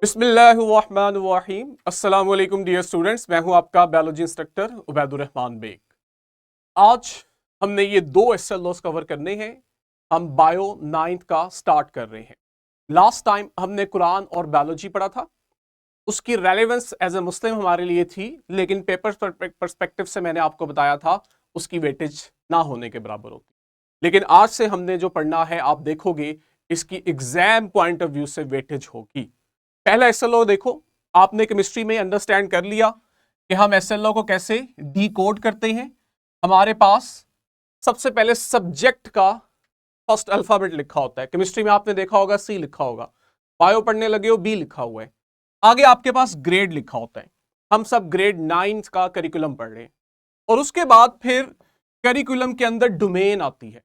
बिस्मिल्लाहिर्रहमानिर्रहीम। अस्सलाम वालेकुम डियर स्टूडेंट्स, मैं हूं आपका बायोलॉजी इंस्ट्रक्टर उबैदुर रहमान बेग। आज हमने ये दो एसएल लॉस कवर करने हैं। हम बायो 9th का स्टार्ट कर रहे हैं। लास्ट टाइम हमने कुरान और बायोलॉजी पढ़ा था। उसकी रेलेवेंस एज ए मुस्लिम हमारे लिए थी, लेकिन पेपर पर्सपेक्टिव से मैंने आपको बताया था उसकी वेटेज ना होने के बराबर होती। लेकिन आज से हमने जो पढ़ना है, आप देखोगे इसकी एग्जाम पॉइंट ऑफ व्यू से वेटेज होगी। पहला एसएलओ देखो, आपने केमिस्ट्री में अंडरस्टैंड कर लिया कि हम एसएलओ को कैसे डीकोड करते हैं। हमारे पास सबसे पहले सब्जेक्ट का फर्स्ट अल्फाबेट लिखा होता है। केमिस्ट्री में आपने देखा होगा सी लिखा होगा, बायो पढ़ने लगे हो बी लिखा हुआ है। आगे आपके पास ग्रेड लिखा होता है। हम सब ग्रेड 9 का करिकुलम पढ़ रहे हैं और उसके बाद फिर करिकुलम के अंदर डोमेन आती है।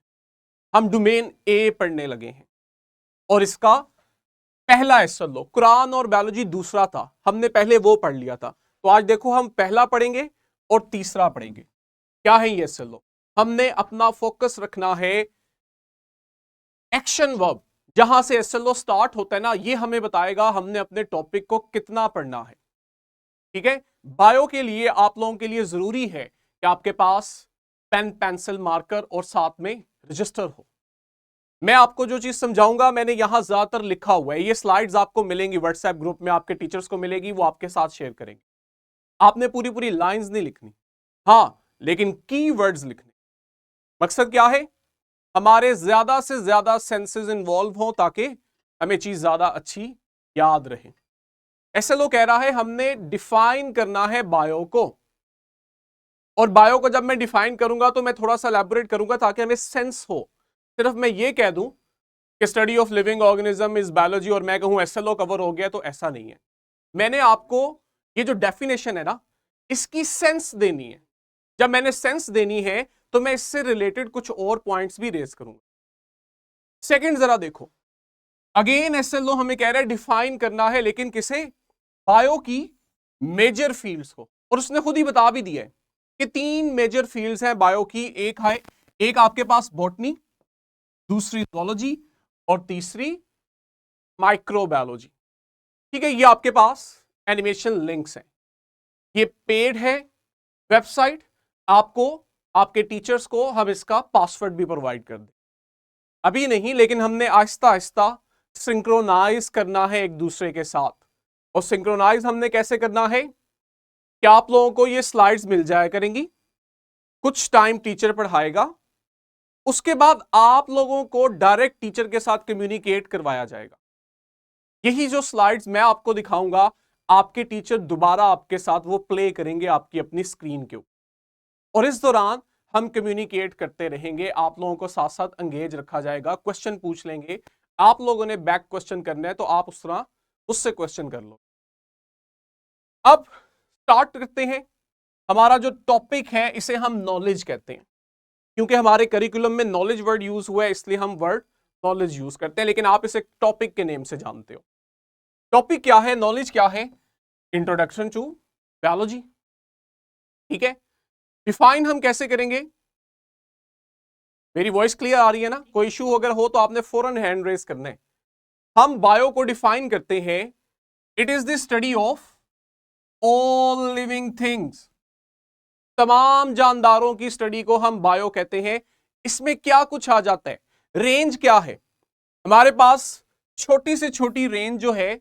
हम डोमेन ए पढ़ने लगे हैं और इसका पहला एसएलओ कुरान और बायोलॉजी दूसरा था, हमने पहले वो पढ़ लिया था। तो आज देखो हम पहला पढ़ेंगे और तीसरा पढ़ेंगे। क्या है ये एसएलओ? हमने अपना फोकस रखना है एक्शन वर्ब। जहां से एसएलओ स्टार्ट होता है ना, ये हमें बताएगा हमने अपने टॉपिक को कितना पढ़ना है। ठीक है, बायो के लिए आप लोगों के लिए जरूरी है कि आपके पास पेन पेंसिल मार्कर और साथ में रजिस्टर हो। मैं आपको जो चीज समझाऊंगा मैंने यहां ज्यादातर लिखा हुआ है। ये स्लाइड्स आपको मिलेंगी व्हाट्सएप ग्रुप में, आपके टीचर्स को मिलेगी, वो आपके साथ शेयर करेंगे। आपने पूरी पूरी लाइंस नहीं लिखनी, हाँ, लेकिन कीवर्ड्स लिखने। मकसद क्या है? हमारे ज्यादा से ज्यादा सेंसेस इन्वॉल्व हो ताकि हमें चीज ज्यादा अच्छी याद रहे। एसएलओ कह रहा है हमने डिफाइन करना है बायो को, और बायो को जब मैं डिफाइन करूंगा तो मैं थोड़ा सा एलैबोरेट करूंगा ताकि हमें सेंस हो। सिर्फ मैं ये कह दूं कि study of living organism is biology और मैं कहूं एसएलओ कवर हो गया, तो ऐसा नहीं है। मैंने आपको ये जो डेफिनेशन है ना, इसकी सेंस देनी है। जब मैंने सेंस देनी है तो मैं इससे रिलेटेड कुछ और पॉइंट्स भी रेज करूंगा। सेकंड जरा देखो, अगेन एसएलओ हमें कह रहा है डिफाइन करना है, लेकिन किसे? बायो की मेजर फील्ड्स को। और उसने खुद ही बता भी दिया है कि 3 मेजर फील्ड्स हैं बायो की। एक आपके पास बॉटनी, दूसरी जूलॉजी और तीसरी माइक्रोबायोलॉजी। ठीक है, ये आपके पास एनिमेशन लिंक्स हैं। ये पेड है वेबसाइट। आपको आपके टीचर्स को हम इसका पासवर्ड भी प्रोवाइड कर दें, अभी नहीं, लेकिन हमने आहिस्ता आहिस्ता सिंक्रोनाइज करना है एक दूसरे के साथ। और सिंक्रोनाइज हमने कैसे करना है कि आप लोगों को ये स्लाइड्स मिल जाया करेंगी, कुछ टाइम टीचर पढ़ाएगा, उसके बाद आप लोगों को डायरेक्ट टीचर के साथ कम्युनिकेट करवाया जाएगा। यही जो स्लाइड्स मैं आपको दिखाऊंगा, आपके टीचर दोबारा आपके साथ वो प्ले करेंगे आपकी अपनी स्क्रीन के ऊपर, और इस दौरान हम कम्युनिकेट करते रहेंगे। आप लोगों को साथ साथ एंगेज रखा जाएगा, क्वेश्चन पूछ लेंगे। आप लोगों ने बैक क्वेश्चन करना है तो आप उस तरह उससे क्वेश्चन कर लो। अब स्टार्ट करते हैं। हमारा जो टॉपिक है इसे हम नॉलेज कहते हैं, क्योंकि हमारे करिकुलम में नॉलेज वर्ड यूज हुआ है, इसलिए हम वर्ड नॉलेज यूज करते हैं, लेकिन आप इसे टॉपिक के नेम से जानते हो। टॉपिक क्या है, नॉलेज क्या है? Introduction to biology. ठीक है, डिफाइन हम कैसे करेंगे? मेरी वॉइस क्लियर आ रही है ना? कोई इशू अगर हो तो आपने फौरन हैंड रेज करना है। हम बायो को डिफाइन करते हैं, it is the study of all living things. तमाम जानदारों की स्टडी को हम बायो कहते हैं। इसमें क्या कुछ आ जाता है? रेंज क्या है हमारे पास? छोटी से छोटी रेंज जो है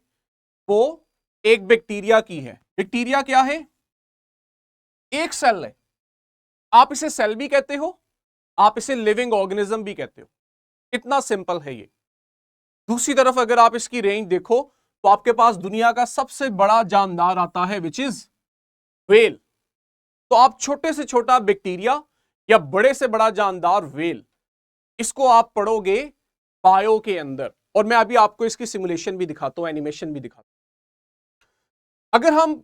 वो एक बैक्टीरिया की है। बैक्टीरिया क्या है? एक सेल है। आप इसे सेल भी कहते हो, आप इसे लिविंग ऑर्गेनिज्म भी कहते हो। इतना सिंपल है ये। दूसरी तरफ अगर आप इसकी रेंज देखो तो आपके पास दुनिया का सबसे बड़ा जानदार आता है, विच इज व्हेल। तो आप छोटे से छोटा बैक्टीरिया या बड़े से बड़ा जानदार व्हेल, इसको आप पढ़ोगे बायो के अंदर। और मैं अभी आपको इसकी सिमुलेशन भी दिखाता हूं, एनिमेशन भी दिखाता हूं। अगर हम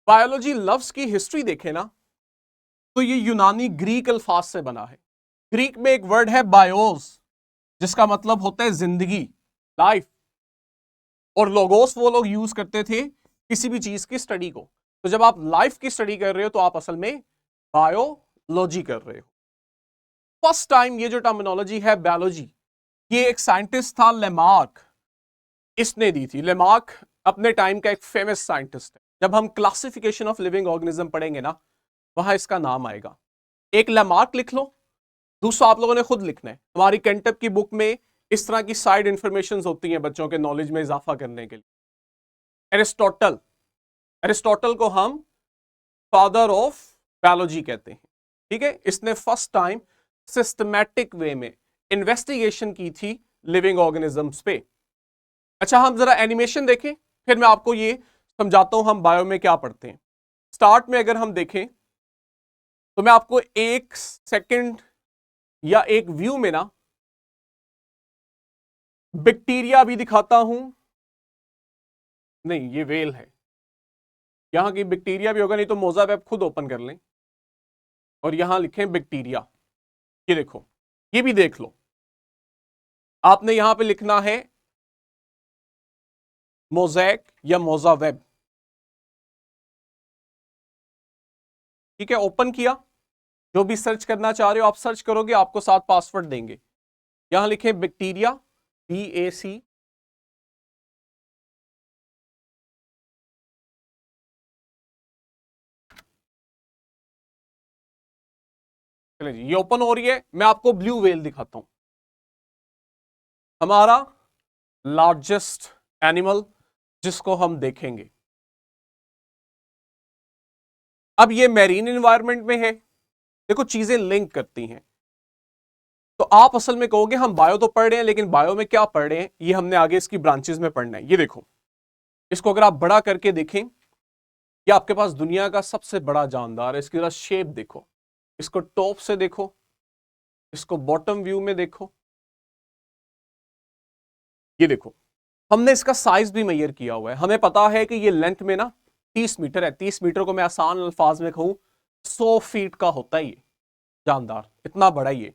बायोलॉजी लफ्ज की हिस्ट्री देखें ना, तो ये यूनानी ग्रीक अल्फाज से बना है। ग्रीक में एक वर्ड है बायोस, जिसका मतलब होता है जिंदगी, लाइफ। और लोगोस वो लोग यूज करते थे किसी भी चीज की स्टडी को। तो जब आप लाइफ की स्टडी कर रहे हो तो आप असल में बायोलॉजी कर रहे हो। फर्स्ट टाइम ये जो टर्मिनोलॉजी है बायोलॉजी, ये एक साइंटिस्ट था लेमार्क, इसने दी थी। लेमार्क अपने टाइम का एक फेमस साइंटिस्ट है। जब हम क्लासिफिकेशन ऑफ लिविंग ऑर्गेनिज्म पढ़ेंगे ना, वहां इसका नाम आएगा। एक लैमार्क लिख लो, दूसरा आप लोगों ने खुद लिखना है। हमारी केंटअप की बुक में इस तरह की साइड इंफॉर्मेशन होती हैं बच्चों के नॉलेज में इजाफा करने के लिए। एरिस्टोटल, एरिस्टोटल को हम फादर ऑफ बायोलॉजी कहते हैं, ठीक है। इसने फर्स्ट टाइम सिस्टमैटिक वे में इन्वेस्टिगेशन की थी लिविंग ऑर्गेनिजम्स पे। अच्छा, हम जरा एनिमेशन देखें, फिर मैं आपको ये समझाता हूं हम बायो में क्या पढ़ते हैं। स्टार्ट में अगर हम देखें तो मैं आपको एक सेकंड या एक व्यू में ना बैक्टीरिया भी दिखाता हूं। नहीं, ये वेल है, यहां की बैक्टीरिया भी होगा, नहीं तो मोजा वेब खुद ओपन कर लें और यहां लिखें बैक्टीरिया। ये देखो, ये भी देख लो। आपने यहां पे लिखना है मोज़ैक या मोजा वेब, ठीक है। ओपन किया, जो भी सर्च करना चाह रहे हो आप सर्च करोगे, आपको साथ पासवर्ड देंगे। यहां लिखें बैक्टीरिया, BAC, चलिए जी, ये ओपन हो रही है। मैं आपको ब्लू वेल दिखाता हूं, हमारा लार्जेस्ट एनिमल जिसको हम देखेंगे। अब ये मैरीन एनवायरनमेंट में है, देखो चीजें लिंक करती हैं। तो आप असल में कहोगे हम बायो तो पढ़ रहे हैं, लेकिन बायो में क्या पढ़ रहे हैं ये हमने आगे इसकी ब्रांचेस में पढ़ना है। ये देखो, इसको अगर आप बड़ा करके देखें, ये आपके पास दुनिया का सबसे बड़ा जानदार है। इसकी जरा शेप देखो, इसको टॉप से देखो, इसको बॉटम व्यू में देखो। ये देखो, हमने इसका साइज भी मेजर किया हुआ है। हमें पता है कि ये लेंथ में ना 30 मीटर है। 30 मीटर को मैं आसान अल्फाज में कहूं 100 फीट का होता है ये जानदार, इतना बड़ा ये,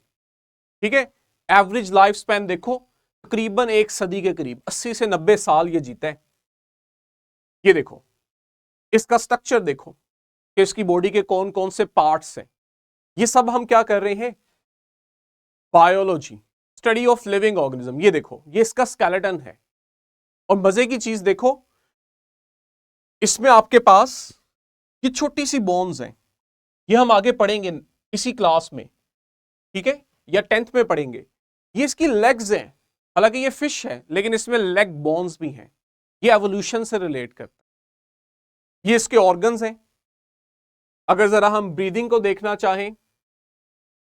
ठीक है। एवरेज लाइफ स्पैन देखो, तकरीबन 1 सदी के करीब 80 से 90 साल ये जीता है। ये देखो, इसका स्ट्रक्चर देखो कि इसकी बॉडी के कौन कौन से पार्ट्स हैं। ये सब हम क्या कर रहे हैं, biology, study of living organism. ये देखो, ये इसका स्केलेटन है। और मजे की चीज देखो, इसमें आपके पास ये छोटी सी बोन्स हैं। ये हम आगे पढ़ेंगे इसी क्लास में, ठीक है, या 10th में पढ़ेंगे। ये इसकी लेग्स हैं, हालांकि ये फिश है लेकिन इसमें लेग बोन्स भी हैं। ये एवोल्यूशन से रिलेट करता है। ये इसके ऑर्गन्स हैं। अगर जरा हम ब्रीदिंग को देखना चाहें,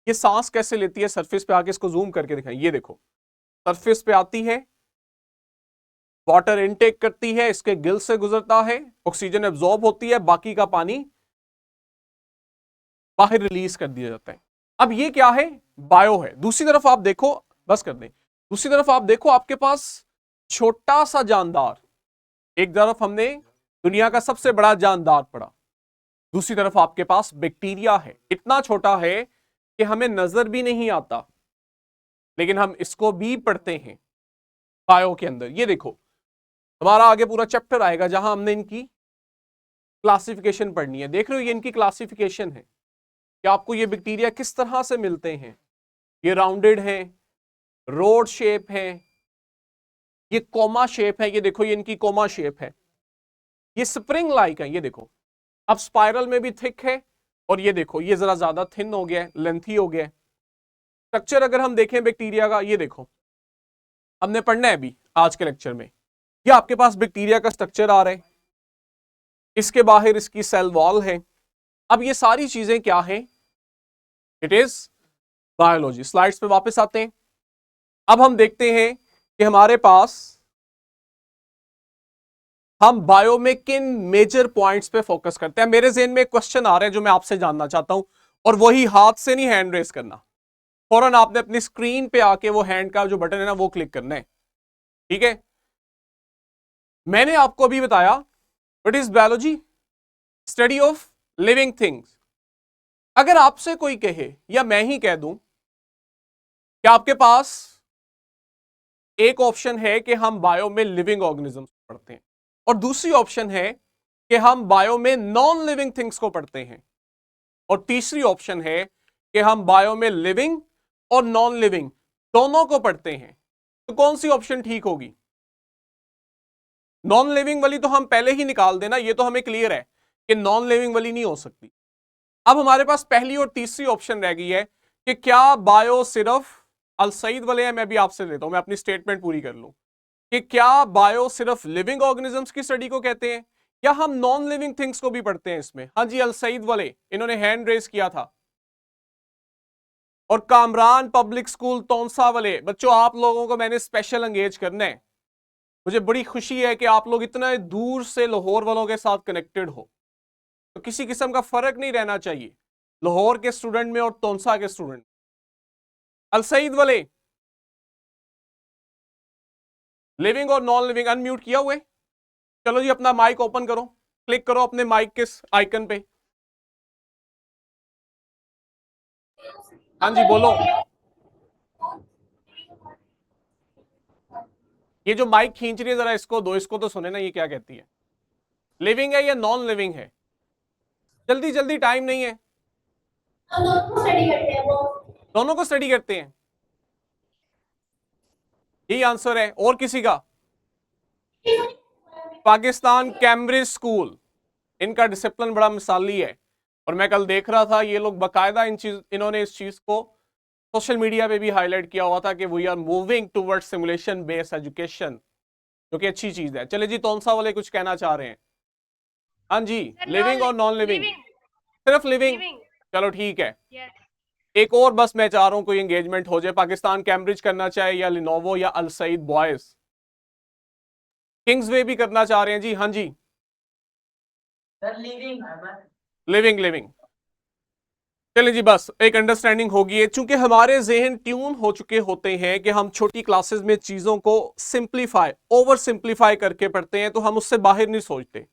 ये सांस कैसे लेती है, सरफेस पे आके इसको जूम करके दिखाएं। ये देखो, सरफेस पे आती है, वाटर इनटेक करती है, इसके गिल से गुजरता है, ऑक्सीजन एब्जॉर्ब होती है, बाकी का पानी बाहर रिलीज कर दिया जाता है। अब ये क्या है, बायो है। दूसरी तरफ आप देखो, बस कर दें, दूसरी तरफ आप देखो, आपके पास छोटा सा जानदार, एक तरफ हमने दुनिया का सबसे बड़ा जानदार पढ़ा, दूसरी तरफ आपके पास बैक्टीरिया है। इतना छोटा है कि हमें नजर भी नहीं आता, लेकिन हम इसको भी पढ़ते हैं बायो के अंदर। ये देखो, हमारा आगे पूरा चैप्टर आएगा जहां हमने इनकी क्लासिफिकेशन पढ़नी है। देख रहे हो, ये इनकी क्लासिफिकेशन है कि आपको ये बैक्टीरिया किस तरह से मिलते हैं। ये राउंडेड है, रोड शेप है, ये कोमा शेप है। ये देखो, ये इनकी कोमा शेप है। ये स्प्रिंग लाइक है। ये देखो, अब स्पाइरल में भी थिक है, और ये देखो, ये जरा ज्यादा थिन हो गया है, लेंथी हो गया है। स्ट्रक्चर अगर हम देखें बैक्टीरिया का, ये देखो, हमने पढ़ना है अभी आज के लेक्चर में। ये आपके पास बैक्टीरिया का स्ट्रक्चर आ रहा है, इसके बाहर इसकी सेल वॉल है। अब ये सारी चीजें क्या है, इट इज बायोलॉजी। स्लाइड्स पे वापस आते हैं। अब हम देखते हैं कि हमारे पास हम बायो में किन मेजर पॉइंट्स पे फोकस करते हैं। मेरे ज़हन में एक क्वेश्चन आ रहा है जो मैं आपसे जानना चाहता हूं, और वही हाथ से नहीं, हैंड रेस करना। फौरन आपने अपनी स्क्रीन पे आके वो हैंड का जो बटन है ना वो क्लिक करना है, ठीक है। मैंने आपको अभी बताया what is biology, study of living things. अगर आपसे कोई कहे या मैं ही कह दूं कि आपके पास एक ऑप्शन है कि हम बायो में लिविंग ऑर्गेनिजम्स पढ़ते हैं, और दूसरी ऑप्शन है कि हम बायो में नॉन लिविंग थिंग्स को पढ़ते हैं, और तीसरी ऑप्शन है कि हम बायो में लिविंग और नॉन लिविंग दोनों को पढ़ते हैं, तो कौन सी ऑप्शन ठीक होगी? नॉन लिविंग वाली तो हम पहले ही निकाल देना, ये तो हमें क्लियर है कि नॉन लिविंग वाली नहीं हो सकती। अब हमारे पास पहली और तीसरी ऑप्शन रह गई है कि क्या बायो सिर्फ अल सईद वाले हैं। मैं भी आपसे लेता हूं, मैं अपनी स्टेटमेंट पूरी कर लूं कि क्या बायो सिर्फ लिविंग ऑर्गेनिजम्स की स्टडी को कहते हैं या हम नॉन लिविंग थिंग्स को भी पढ़ते हैं इसमें। हाँ जी, अल सईद वाले, इन्होंने हैंड रेस किया था। और कामरान पब्लिक स्कूल तौंसा वाले बच्चों, आप लोगों को मैंने स्पेशल एंगेज करना है। मुझे बड़ी खुशी है कि आप लोग इतना दूर से लाहौर वालों के साथ कनेक्टेड हो, तो किसी किस्म का फर्क नहीं रहना चाहिए लाहौर के स्टूडेंट में और तौंसा के स्टूडेंट। अल सईद वाले लिविंग और नॉन लिविंग अनम्यूट किया हुए। चलो जी, अपना माइक ओपन करो, क्लिक करो अपने माइक के आइकन पे। हाँ जी बोलो। ये जो माइक खींच रही है जरा इसको दो, इसको तो सुने ना ये क्या कहती है। लिविंग है या नॉन लिविंग है? जल्दी जल्दी, टाइम नहीं है। दोनों को स्टडी करते हैं वो, दोनों को स्टडी करते हैं, यही आंसर है। और किसी का? पाकिस्तान कैम्ब्रिज स्कूल, इनका डिसिप्लिन बड़ा मिसाली है। और मैं कल देख रहा था ये लोग बाकायदा इन्होंने इस चीज को सोशल मीडिया पे भी हाईलाइट किया हुआ था कि we are moving towards simulation based education, जो कि अच्छी चीज है। चले जी, तौंसा वाले कुछ कहना चाह रहे हैं। हाँ जी, लिविंग और नॉन लिविंग? सिर्फ लिविंग। चलो ठीक है। एक और बस मैं चाह रहा हूं कोई एंगेजमेंट हो जाए। पाकिस्तान कैम्ब्रिज करना चाहे या लिनोवो या अल सईद बॉयज, किंग्सवे भी करना चाह रहे हैं जी। हाँ जी लिविंग लिविंग लिविंग। चलिए जी, बस एक अंडरस्टैंडिंग होगी है। चूंकि हमारे जहन ट्यून हो चुके होते हैं कि हम छोटी क्लासेस में चीजों को सिंप्लीफाई, ओवर सिंप्लीफाई करके पढ़ते हैं, तो हम उससे बाहर नहीं सोचते।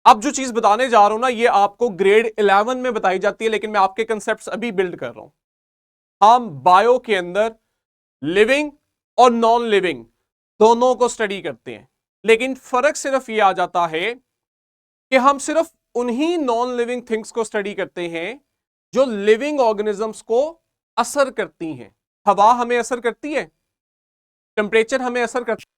अब जो चीज बताने जा रहा हूं ना, ये आपको ग्रेड 11 में बताई जाती है, लेकिन मैं आपके कंसेप्ट अभी बिल्ड कर रहा हूं। हम बायो के अंदर लिविंग और नॉन लिविंग दोनों को स्टडी करते हैं, लेकिन फर्क सिर्फ ये आ जाता है कि हम सिर्फ उन्हीं नॉन लिविंग थिंग्स को स्टडी करते हैं जो लिविंग ऑर्गेनिजम्स को असर करती हैं। हवा हमें असर करती है, टेम्परेचर हमें असर करता है।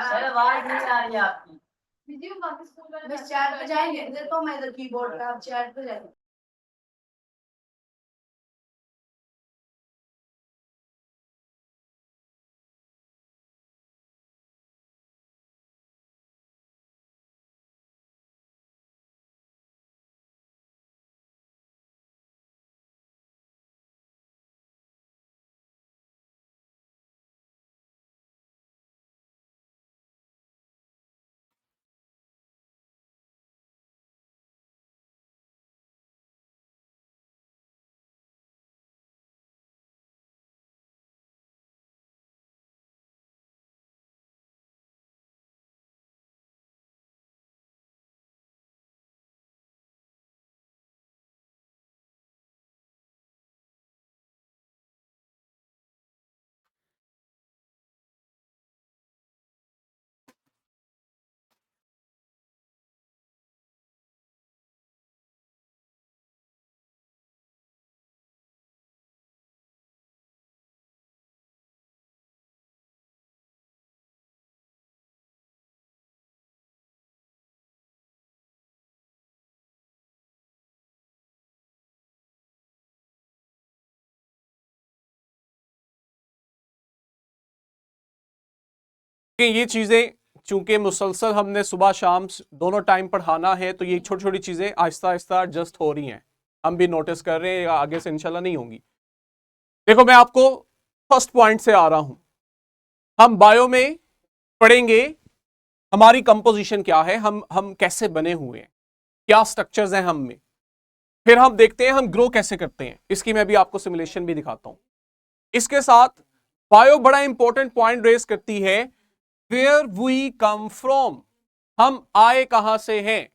सर आवाज नहीं आ रही आपकी। बस चैट पे जाएंगे, देखो मैं इधर कीबोर्ड पे, आप चैट पे जाएंगे। कि ये चीजें चूंकि मुसलसल हमने सुबह शाम दोनों टाइम पढ़ाना है, तो ये छोटी छोटी चीजें आहिस्ता आहिस्ता एडजस्ट हो रही हैं, हम भी नोटिस कर रहे हैं, आगे से इंशाल्लाह नहीं होंगी। देखो, मैं आपको फर्स्ट पॉइंट से आ रहा हूं। हम बायो में पढ़ेंगे हमारी कंपोजिशन क्या है, हम कैसे बने हुए हैं, क्या स्ट्रक्चर्स हैं हम में। फिर हम देखते हैं हम ग्रो कैसे करते हैं, इसकी मैं भी आपको सिमुलेशन भी दिखाता हूं। इसके साथ बायो बड़ा इंपॉर्टेंट पॉइंट रेस करती है, वेयर वी कम फ्रॉम, हम आए कहां से हैं।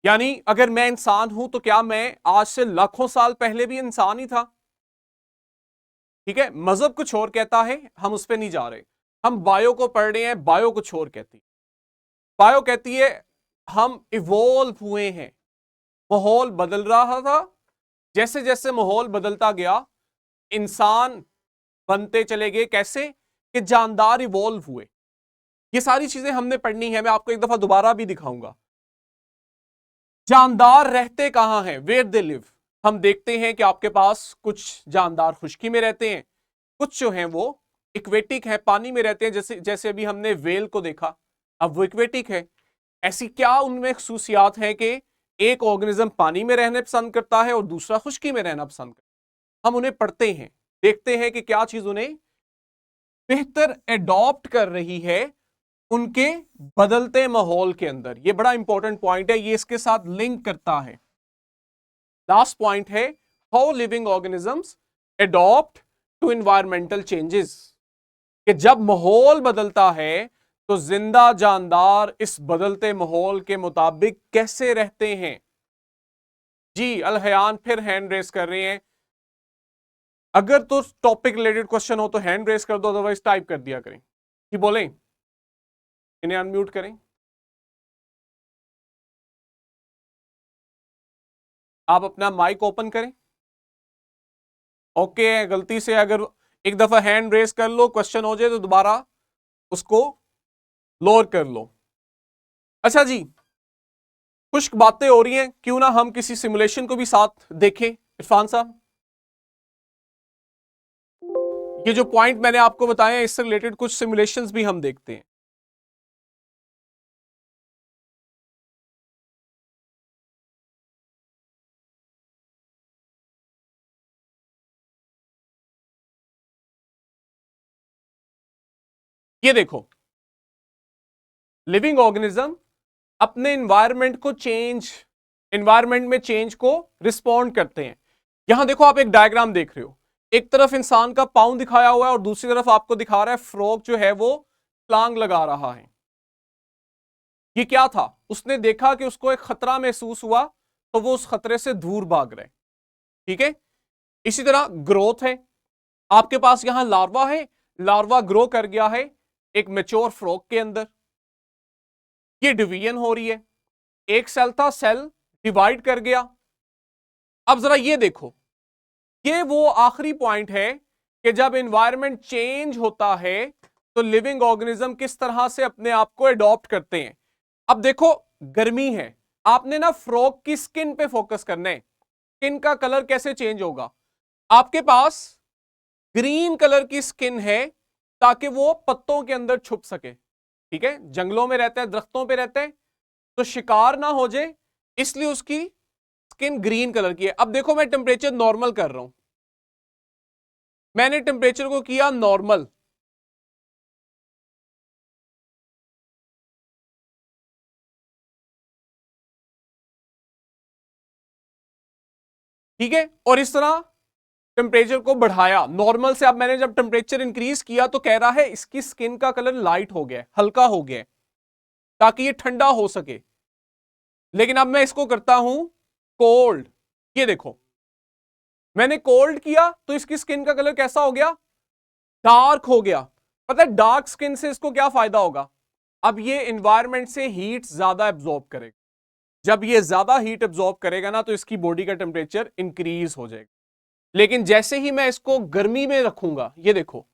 यानी अगर मैं इंसान हूं तो क्या मैं आज से लाखों साल पहले भी इंसान ही था? ठीक है, मजहब कुछ और कहता है, हम उस पर नहीं जा रहे, हम बायो को पढ़ रहे हैं, बायो कुछ और कहती है। बायो कहती है हम इवॉल्व हुए हैं, माहौल बदल रहा था, जैसे जैसे माहौल बदलता गया इंसान बनते चले गए। कैसे? कि जानदार इवॉल्व हुए। ये सारी चीजें हमने पढ़नी है, मैं आपको एक दफा दोबारा भी दिखाऊंगा। जानदार रहते कहां हैं? Where they live. हम देखते हैं कि आपके पास कुछ जानदार खुश्की में रहते हैं, कुछ जो हैं वो इक्वेटिक है, पानी में रहते हैं, जैसे जैसे अभी हमने वेल को देखा, अब वो इक्वेटिक है। ऐसी क्या उनमें खसूसियात हैं कि एक ऑर्गेनिज्म पानी में रहना पसंद करता है और दूसरा खुश्की में रहना पसंद करता है? हम उन्हें पढ़ते हैं, देखते हैं कि क्या चीज उन्हें बेहतर एडॉप्ट कर रही है उनके बदलते माहौल के अंदर। ये बड़ा इंपॉर्टेंट पॉइंट है, ये इसके साथ लिंक करता है। लास्ट पॉइंट है how living organisms adapt to environmental changes, कि जब माहौल बदलता है तो जिंदा जानदार इस बदलते माहौल के मुताबिक कैसे रहते हैं। जी अलहयान फिर हैंड रेस कर रहे हैं, अगर तो टॉपिक रिलेटेड क्वेश्चन हो तो हैंड रेस कर दो, अदरवाइज टाइप कर दिया करें। जी बोलें, इन्हें अनम्यूट करें। आप अपना माइक ओपन करें। ओके, गलती से अगर एक दफा हैंड रेस कर लो, क्वेश्चन हो जाए तो दोबारा उसको लोअर कर लो। अच्छा जी, कुछ बातें हो रही हैं, क्यों ना हम किसी सिमुलेशन को भी साथ देखें। इरफान साहब, ये जो पॉइंट मैंने आपको बताया इससे रिलेटेड कुछ सिमुलेशंस भी हम देखते हैं। ये देखो, लिविंग ऑर्गेनिज्म अपने एनवायरमेंट में चेंज को रिस्पॉन्ड करते हैं। यहां देखो, आप एक डायग्राम देख रहे हो, एक तरफ इंसान का पाँव दिखाया हुआ है और दूसरी तरफ आपको दिखा रहा है फ्रॉग जो है वो छलांग लगा रहा है। ये क्या था? उसने देखा कि उसको एक खतरा महसूस हुआ तो वो उस खतरे से दूर भाग रहे। ठीक है, इसी तरह ग्रोथ है, आपके पास यहां लार्वा है, लार्वा ग्रो कर गया है एक मैच्योर फ्रॉग के अंदर। ये डिवीजन हो रही है, एक सेल था, सेल डिवाइड कर गया। अब जरा ये देखो, ये वो आखिरी पॉइंट है कि जब एनवायरनमेंट चेंज होता है तो लिविंग ऑर्गेनिज्म किस तरह से अपने आप को एडॉप्ट करते हैं। अब देखो, गर्मी है, आपने ना फ्रॉग की स्किन पे फोकस करना है, स्किन का कलर कैसे चेंज होगा। आपके पास ग्रीन कलर की स्किन है ताकि वो पत्तों के अंदर छुप सके। ठीक है, जंगलों में रहता है, दरख्तों पे रहता है, तो शिकार ना हो जाए इसलिए उसकी स्किन ग्रीन कलर की है। अब देखो, मैं टेम्परेचर नॉर्मल कर रहा हूं, मैंने टेम्परेचर को किया नॉर्मल, ठीक है, और इस तरह टेम्परेचर को बढ़ाया नॉर्मल से। अब मैंने जब टेम्परेचर इंक्रीज किया तो कह रहा है इसकी स्किन का कलर लाइट हो गया, हल्का हो गया, ताकि ये ठंडा हो सके। लेकिन अब मैं इसको करता हूं कोल्ड, ये देखो, मैंने कोल्ड किया तो इसकी स्किन का कलर कैसा हो गया? डार्क हो गया। पता है डार्क स्किन से इसको क्या फायदा होगा? अब ये एनवायरनमेंट से हीट ज्यादा एब्जॉर्ब करेगा, जब ये ज्यादा हीट एब्जॉर्ब करेगा ना तो इसकी बॉडी का टेम्परेचर इंक्रीज हो जाएगा। लेकिन जैसे ही मैं इसको गर्मी में रखूंगा, ये देखो,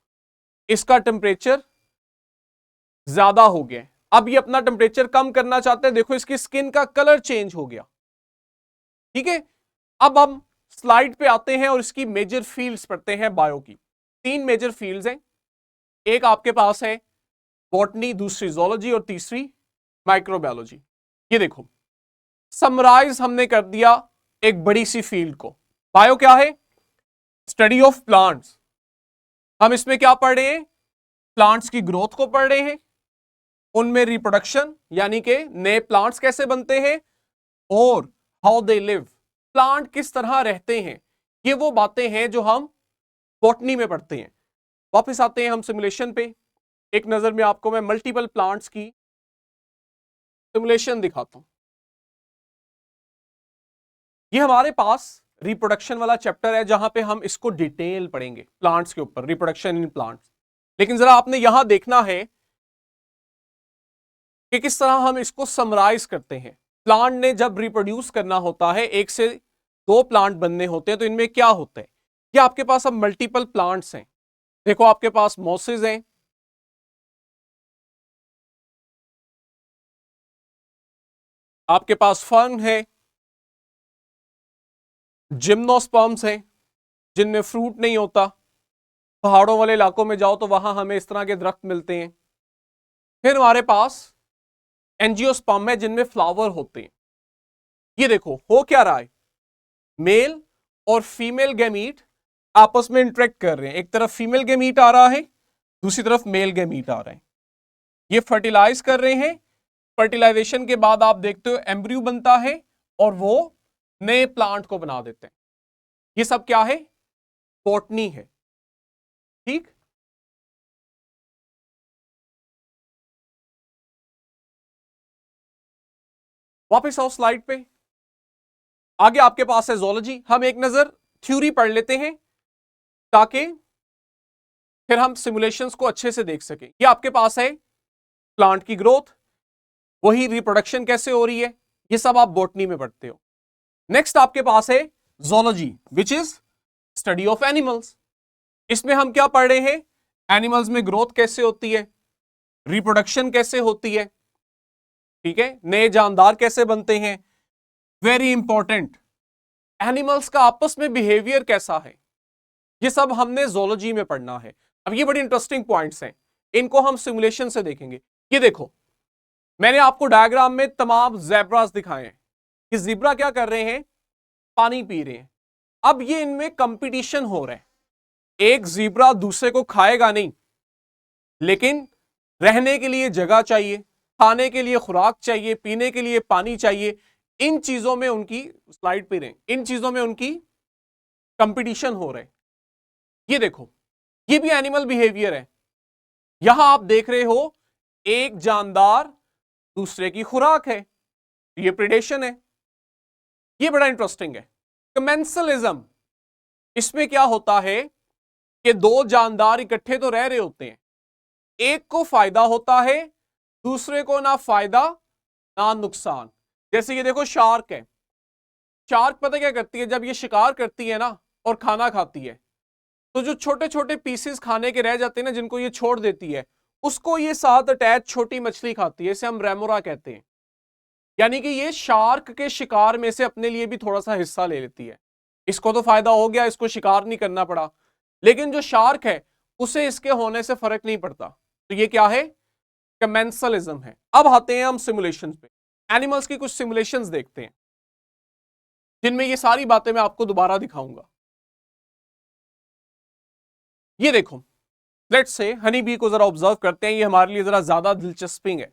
इसका टेम्परेचर ज्यादा हो गया। अब ये अपना टेम्परेचर कम करना चाहते हैं, देखो इसकी स्किन का कलर चेंज हो गया। ठीक है, अब हम स्लाइड पे आते हैं और इसकी मेजर फील्ड्स पढ़ते हैं बायो की। 3 मेजर फील्ड्स हैं, एक आपके पास है बॉटनी, दूसरी जोलॉजी और तीसरी माइक्रोबायोलॉजी। ये देखो, समराइज हमने कर दिया एक बड़ी सी फील्ड को। बायो क्या है? Study of plants. हम इसमें क्या पढ़ रहे हैं? प्लांट्स की ग्रोथ को पढ़ रहे हैं, उनमें रिप्रोडक्शन यानी कि नए प्लांट्स कैसे बनते हैं, और हाउ दे लिव, प्लांट किस तरह रहते हैं। ये वो बातें हैं जो हम बॉटनी में पढ़ते हैं। वापस आते हैं हम सिमुलेशन पे, एक नजर में आपको मैं मल्टीपल प्लांट्स की सिमुलेशन दिखाता हूं। ये हमारे पास रिप्रोडक्शन वाला चैप्टर है जहां पे हम इसको डिटेल पढ़ेंगे, प्लांट्स के ऊपर, रिप्रोडक्शन इन प्लांट्स। लेकिन जरा आपने यहां देखना है, कि किस तरह हम इसको समराइज करते हैं। प्लांट ने जब रिप्रोड्यूस करना होता है, 1 से 2 प्लांट बनने होते हैं, तो इनमें क्या होता है कि आपके पास अब मल्टीपल प्लांट्स हैं। देखो आपके पास मॉसेस हैं, आपके पास फर्न है, जिम्नोस्पर्म्स हैं जिनमें फ्रूट नहीं होता। पहाड़ों वाले इलाकों में जाओ तो वहां हमें इस तरह के दरख्त मिलते हैं। फिर हमारे पास एंजियोस्पर्म है जिनमें फ्लावर होते हैं। ये देखो हो क्या रहा है, मेल और फीमेल गैमीट आपस में इंटरेक्ट कर रहे हैं। एक तरफ फीमेल गैमीट आ रहा है, दूसरी तरफ मेल गैमीट आ रहे हैं। ये फर्टिलाइज कर रहे हैं। फर्टिलाइजेशन के बाद आप देखते हो एम्ब्रियो बनता है और वो नए प्लांट को बना देते हैं। ये सब क्या है, बॉटनी है। ठीक, वापस आओ स्लाइड पे। आगे आपके पास है ज़ूलॉजी। हम एक नजर थ्योरी पढ़ लेते हैं ताकि फिर हम सिमुलेशंस को अच्छे से देख सकें। ये आपके पास है प्लांट की ग्रोथ, वही रिप्रोडक्शन कैसे हो रही है, ये सब आप बॉटनी में पढ़ते हो। नेक्स्ट आपके पास है zoology which is study of animals. इसमें हम क्या पढ़ रहे हैं, एनिमल्स में ग्रोथ कैसे होती है, रिप्रोडक्शन कैसे होती है, ठीक है, नए जानदार कैसे बनते हैं। वेरी इंपॉर्टेंट, एनिमल्स का आपस में बिहेवियर कैसा है, ये सब हमने ज़ूलॉजी में पढ़ना है। अब ये बड़ी इंटरेस्टिंग पॉइंट्स हैं, इनको हम सिमुलेशन से देखेंगे। ये देखो मैंने आपको डायग्राम में तमाम ज़ेब्रास दिखाए हैं कि ज़ेब्रा क्या कर रहे हैं, पानी पी रहे हैं। अब ये इनमें कंपटीशन हो रहा है, एक ज़ेब्रा दूसरे को खाएगा नहीं, लेकिन रहने के लिए जगह चाहिए, खाने के लिए खुराक चाहिए, पीने के लिए पानी चाहिए। इन चीजों में उनकी, स्लाइड पे रहें, इन चीजों में उनकी कंपटीशन हो रहा है। ये देखो ये भी एनिमल बिहेवियर है। यहां आप देख रहे हो एक जानदार दूसरे की खुराक है, ये प्रेडेशन है। ये बड़ा इंटरेस्टिंग है। कमेंसलिज्म, इसमें क्या होता है कि दो जानदार इकट्ठे तो रह रहे होते हैं, एक को फायदा होता है, दूसरे को ना फायदा ना नुकसान। जैसे ये देखो शार्क है, शार्क पता क्या करती है, जब ये शिकार करती है ना और खाना खाती है, तो जो छोटे छोटे पीसेस खाने के रह जाते हैं ना, जिनको ये छोड़ देती है, उसको ये साथ अटैच छोटी मछली खाती है। इसे हम रेमोरा कहते हैं। यानी कि ये शार्क के शिकार में से अपने लिए भी थोड़ा सा हिस्सा ले लेती है। इसको तो फायदा हो गया, इसको शिकार नहीं करना पड़ा, लेकिन जो शार्क है उसे इसके होने से फर्क नहीं पड़ता। तो ये क्या है, कमेंसलिज्म है। अब आते हैं हम सिमुलेशंस पे। एनिमल्स की कुछ सिमुलेशंस देखते हैं जिनमें ये सारी बातें मैं आपको दोबारा दिखाऊंगा। ये देखो, लेट्स से हनी बी को जरा ऑब्जर्व करते हैं, ये हमारे लिए जरा ज्यादा दिलचस्पी है।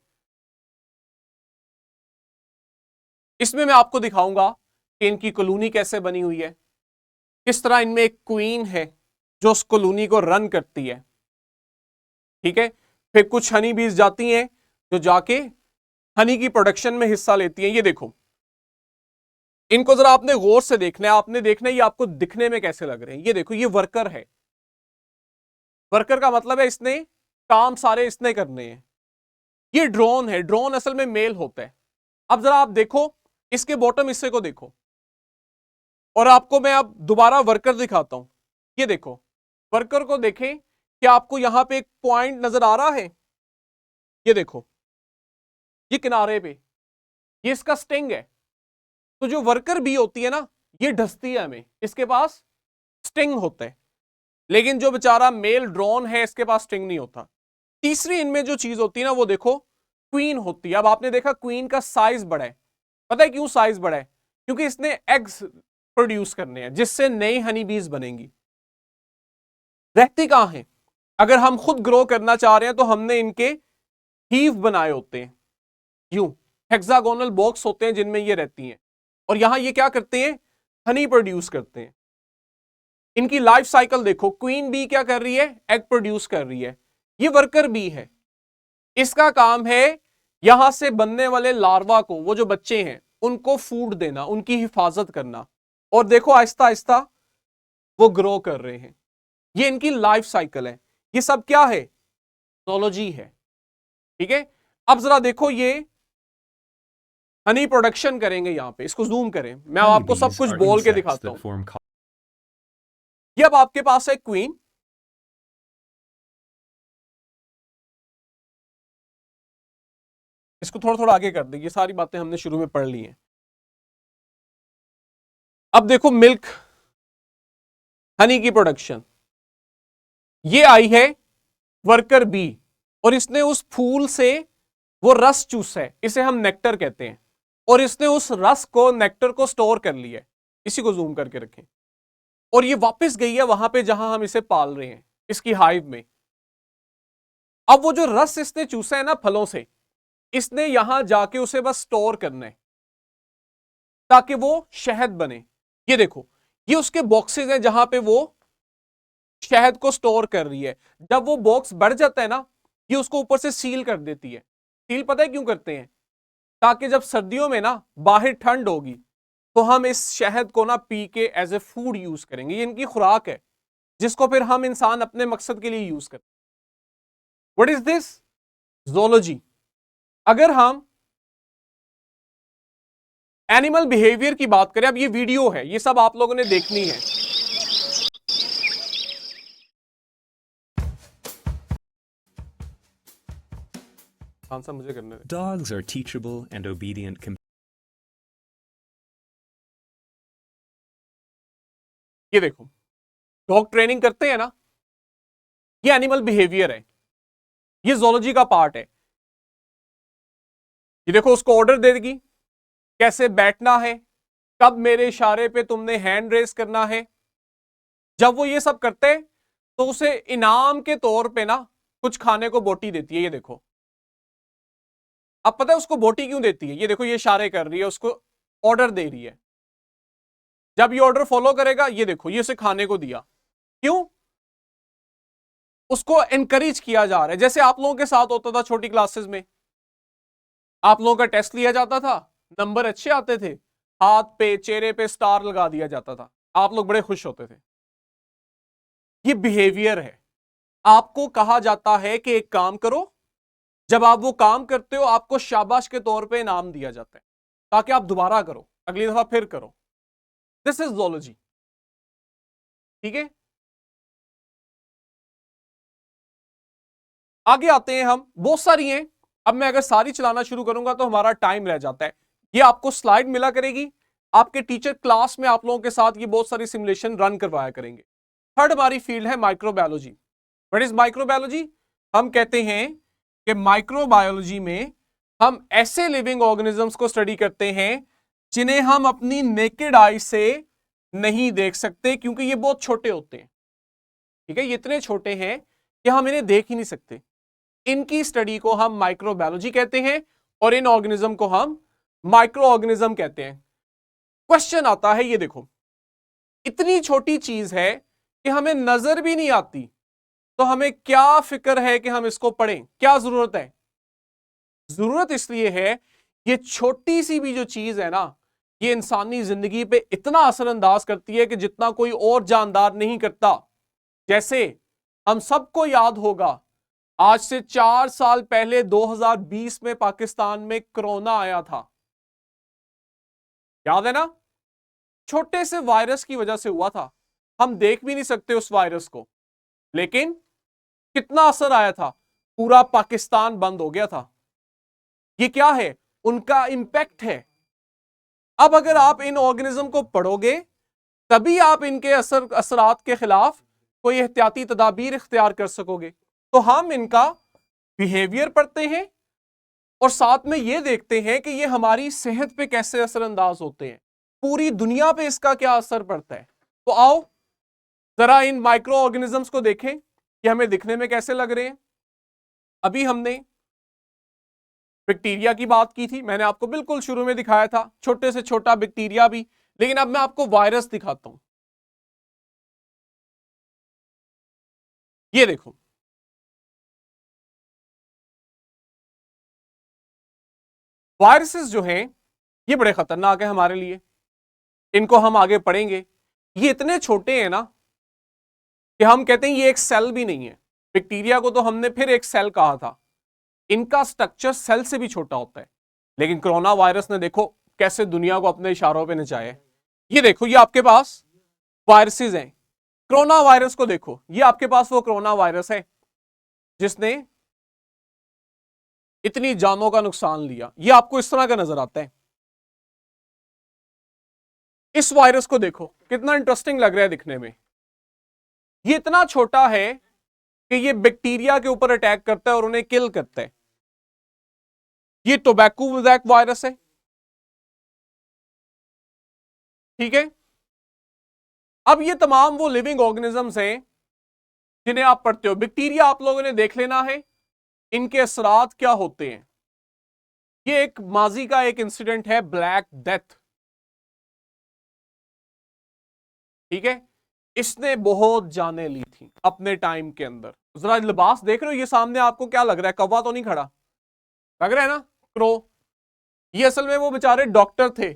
इसमें मैं आपको दिखाऊंगा कि इनकी कॉलोनी कैसे बनी हुई है, किस तरह इनमें एक क्वीन है जो उस कॉलोनी को रन करती है। ठीक है, फिर कुछ हनी बीज जाती हैं जो जाके हनी की प्रोडक्शन में हिस्सा लेती हैं। ये देखो, इनको जरा आपने गौर से देखना है, आपने देखना है ये आपको दिखने में कैसे लग रहे हैं। ये देखो, ये वर्कर है। वर्कर का मतलब है इसने काम सारे इसने करने हैं। ये ड्रोन है, ड्रोन असल में मेल होता है। अब जरा आप देखो इसके बॉटम हिस्से को देखो, और आपको मैं अब दोबारा वर्कर दिखाता हूं। ये देखो, वर्कर को देखें, क्या आपको यहां पे एक पॉइंट नजर आ रहा है? ये देखो, ये किनारे पे, ये इसका स्टिंग है। तो जो वर्कर बी होती है ना, ये ढसती है हमें, इसके पास स्टिंग होता है। लेकिन जो बेचारा मेल ड्रोन है, इसके पास स्टिंग नहीं होता। तीसरी इनमें जो चीज होती है ना, वो देखो क्वीन होती है। अब आपने देखा क्वीन का साइज बड़ा है। पता है क्यों साइज बड़ा है? क्योंकि इसने एग्स प्रोड्यूस करने हैं जिससे नई हनी बीज बनेंगी। रहती कहां है? अगर हम खुद ग्रो करना चाह रहे हैं तो हमने इनके हीव बनाए होते हैं, यूं हेक्सागोनल बॉक्स होते हैं जिनमें ये रहती हैं, और यहां ये क्या करते हैं, हनी प्रोड्यूस करते हैं। इनकी लाइफ साइकिल देखो, क्वीन बी क्या कर रही है, एग प्रोड्यूस कर रही है। ये वर्कर बी है, इसका काम है यहां से बनने वाले लार्वा को, वो जो बच्चे हैं उनको फूड देना, उनकी हिफाजत करना, और देखो आहिस्ता आहिस्ता वो ग्रो कर रहे हैं। ये इनकी लाइफ साइकिल है। ये सब क्या है, ज़ूलॉजी है। ठीक है, अब जरा देखो, ये हनी प्रोडक्शन करेंगे यहां पे, इसको जूम करें, मैं आपको सब Honeybees कुछ are बोल के insects दिखाता that हूं। form ये अब आपके पास है क्वीन, इसको थोड़ा थोड़ा आगे कर दें, ये सारी बातें हमने शुरू में पढ़ ली हैं। अब देखो मिल्क हनी की प्रोडक्शन, ये आई है वर्कर बी, और इसने उस फूल से वो रस चूसा है, इसे हम नेक्टर कहते हैं, और इसने उस रस को, नेक्टर को स्टोर कर लिया है, इसी को जूम करके रखें, और ये वापस गई है वहां पे जहां हम इसे पाल रहे हैं, इसकी हाइव में। अब वो जो रस इसने चूसा है ना फलों से, इसने यहां जाके उसे बस स्टोर करना है ताकि वो शहद बने। ये देखो, ये उसके बॉक्सेस हैं जहां पे वो शहद को स्टोर कर रही है। जब वो बॉक्स बढ़ जाता है ना, ये उसको ऊपर से सील कर देती है। सील पता है क्यों करते हैं? ताकि जब सर्दियों में ना बाहर ठंड होगी तो हम इस शहद को ना पी के एज ए फूड यूज करेंगे। ये इनकी खुराक है जिसको फिर हम इंसान अपने मकसद के लिए यूज करते हैं। What is this? ज़ूलॉजी। अगर हम एनिमल बिहेवियर की बात करें, अब ये वीडियो है, ये सब आप लोगों ने देखनी है। आंसर मुझे करने दे। Dogs are teachable and obedient ये देखो, डॉग ट्रेनिंग करते हैं ना, ये एनिमल बिहेवियर है, ये ज़ूलॉजी का पार्ट है। ये देखो, उसको ऑर्डर देगी कैसे बैठना है, कब मेरे इशारे पे तुमने हैंड रेस करना है। जब वो ये सब करते हैं तो उसे इनाम के तौर पे ना कुछ खाने को बोटी देती है। ये देखो, अब पता है उसको बोटी क्यों देती है? ये देखो, ये इशारे कर रही है, उसको ऑर्डर दे रही है। जब ये ऑर्डर फॉलो करेगा, ये देखो, ये उसे खाने को दिया। क्यों? उसको एनकरेज किया जा रहा है। जैसे आप लोगों के साथ होता था छोटी क्लासेस में, आप लोगों का टेस्ट लिया जाता था, नंबर अच्छे आते थे, हाथ पे चेहरे पे स्टार लगा दिया जाता था, आप लोग बड़े खुश होते थे। ये बिहेवियर है। आपको कहा जाता है कि एक काम करो, जब आप वो काम करते हो आपको शाबाश के तौर पे इनाम दिया जाता है ताकि आप दोबारा करो, अगली दफा फिर करो। This is zoology. ठीक है, आगे आते हैं हम। बहुत सारी हैं, अब मैं अगर सारी चलाना शुरू करूंगा तो हमारा टाइम रह जाता है। ये आपको स्लाइड मिला करेगी, आपके टीचर क्लास में आप लोगों के साथ ये बहुत सारी सिमुलेशन रन करवाया करेंगे। थर्ड हमारी फील्ड है माइक्रोबायोलॉजी। What is microbiology? हम कहते हैं कि माइक्रोबायोलॉजी में हम ऐसे लिविंग ऑर्गेनिजम्स को स्टडी करते हैं जिन्हें हम अपनी नेकेड आई से नहीं देख सकते, क्योंकि ये बहुत छोटे होते हैं। ठीक है, ये इतने छोटे हैं कि हम इन्हें देख ही नहीं सकते। इनकी स्टडी को हम माइक्रोबायोलॉजी कहते हैं और इन ऑर्गेनिज्म को हम माइक्रो ऑर्गेनिज्म कहते हैं। क्वेश्चन आता है, ये देखो, इतनी छोटी चीज है कि हमें नजर भी नहीं आती, तो हमें क्या फिक्र है कि हम इसको पढ़ें? क्या जरूरत है? जरूरत इसलिए है, ये छोटी सी भी जो चीज है ना, ये इंसानी जिंदगी पे इतना असरअंदाज करती है कि जितना कोई और जानदार नहीं करता। जैसे हम सबको याद होगा, आज से 4 साल पहले 2020 में पाकिस्तान में कोरोना आया था, याद है ना? छोटे से वायरस की वजह से हुआ था, हम देख भी नहीं सकते उस वायरस को, लेकिन कितना असर आया था, पूरा पाकिस्तान बंद हो गया था। ये क्या है? उनका इंपैक्ट है। अब अगर आप इन ऑर्गेनिज्म को पढ़ोगे तभी आप इनके असरात के खिलाफ कोई एहतियाती तदाबीर इख्तियार कर सकोगे। तो हम इनका बिहेवियर पढ़ते हैं और साथ में ये देखते हैं कि ये हमारी सेहत पे कैसे असरअंदाज होते हैं, पूरी दुनिया पे इसका क्या असर पड़ता है। तो आओ जरा इन माइक्रो ऑर्गेनिजम्स को देखें कि हमें दिखने में कैसे लग रहे हैं। अभी हमने बैक्टीरिया की बात की थी, मैंने आपको बिल्कुल शुरू में दिखाया था, छोटे से छोटा बैक्टीरिया भी। लेकिन अब मैं आपको वायरस दिखाता हूं। ये देखो, वायरसेस जो हैं ये बड़े खतरनाक है हमारे लिए, इनको हम आगे पढ़ेंगे। ये इतने छोटे हैं ना कि हम कहते हैं ये एक सेल भी नहीं है। बैक्टीरिया को तो हमने फिर एक सेल कहा था, इनका स्ट्रक्चर सेल से भी छोटा होता है, लेकिन कोरोना वायरस ने देखो कैसे दुनिया को अपने इशारों पे नचाया है। ये देखो, ये आपके पास वायरसेस हैं। कोरोना वायरस को देखो, ये आपके पास वो कोरोना वायरस है जिसने इतनी जानों का नुकसान लिया। ये आपको इस तरह का नजर आता है। इस वायरस को देखो, कितना इंटरेस्टिंग लग रहा है दिखने में। ये इतना छोटा है कि ये बैक्टीरिया के ऊपर अटैक करता है और उन्हें किल करता है। ये टोबैको मोज़ेक वायरस है, ठीक है। अब ये तमाम वो लिविंग ऑर्गेनिजम्स हैं जिन्हें आप पढ़ते हो। बैक्टीरिया आप लोगों ने देख लेना है, इनके असरात क्या होते हैं। ये एक माजी का एक इंसिडेंट है, ब्लैक डेथ, ठीक है। इसने बहुत जानें ली थी अपने टाइम के अंदर। जरा लिबास देख रहे हो, ये सामने आपको क्या लग रहा है? कौवा तो नहीं खड़ा लग रहा है ना, क्रो। ये असल में वो बेचारे डॉक्टर थे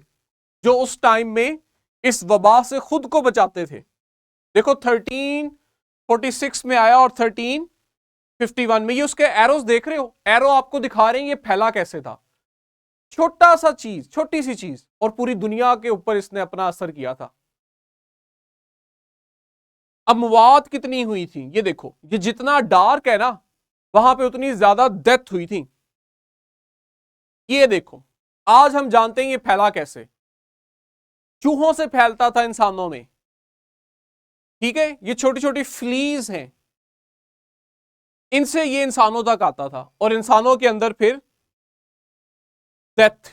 जो उस टाइम में इस वबा से खुद को बचाते थे। देखो 1346 में आया और 1351 में। ये उसके एरोस देख रहे हो, एरो आपको दिखा रहे हैं ये फैला कैसे था। छोटा सा चीज, छोटी सी चीज, और पूरी दुनिया के ऊपर इसने अपना असर किया था। अब मवात कितनी हुई थी ये देखो, ये जितना डार्क है ना वहां पे उतनी ज्यादा डेथ हुई थी। ये देखो, आज हम जानते हैं ये फैला कैसे। चूहों से फैलता था इंसानों में, ठीक है। ये छोटी छोटी फ्लीज हैं, इनसे ये इंसानों तक आता था और इंसानों के अंदर फिर डेथ।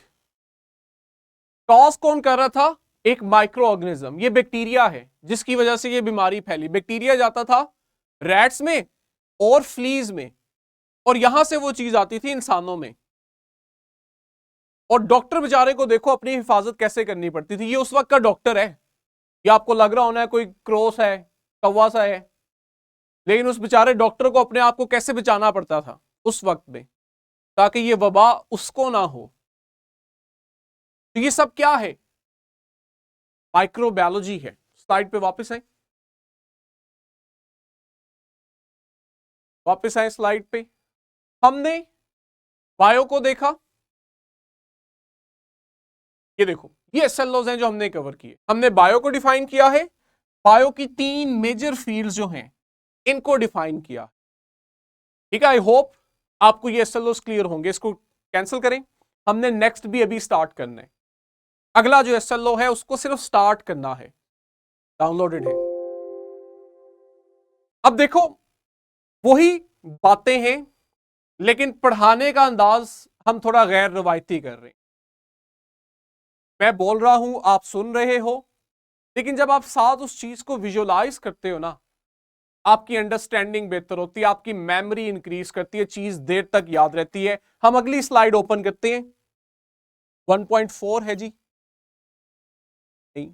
कॉज कौन कर रहा था? एक माइक्रो ऑर्गेनिज्म, ये बैक्टीरिया है जिसकी वजह से ये बीमारी फैली। बैक्टीरिया जाता था रैट्स में और फ्लीज में, और यहां से वो चीज आती थी इंसानों में। और डॉक्टर बेचारे को देखो अपनी हिफाजत कैसे करनी पड़ती थी। ये उस वक्त का डॉक्टर है, ये आपको लग रहा होना है कोई क्रोस है, कौवा सा है, लेकिन उस बेचारे डॉक्टर को अपने आप को कैसे बचाना पड़ता था उस वक्त में, ताकि ये वबा उसको ना हो। तो ये सब क्या है? माइक्रोबायोलॉजी है। स्लाइड पे वापस आए, वापस आए स्लाइड पे। हमने बायो को देखा, ये देखो ये सेल्स हैं जो हमने कवर किए। हमने बायो को डिफाइन किया है, बायो की 3 मेजर फील्ड्स जो हैं इनको डिफाइन किया, ठीक है। आई होप आपको ये सेल्स क्लियर होंगे। इसको कैंसिल करें, हमने नेक्स्ट भी अभी स्टार्ट करना है। अगला जो एसएलओ है उसको सिर्फ स्टार्ट करना है, डाउनलोडेड है। अब देखो वही बातें हैं, लेकिन पढ़ाने का अंदाज हम थोड़ा गैर रवायती कर रहे हैं। मैं बोल रहा हूं, आप सुन रहे हो, लेकिन जब आप साथ उस चीज को विजुअलाइज करते हो ना, आपकी अंडरस्टैंडिंग बेहतर होती है, आपकी मेमोरी इंक्रीज करती है, चीज देर तक याद रहती है। हम अगली स्लाइड ओपन करते हैं। 1.4 है जी, नहीं,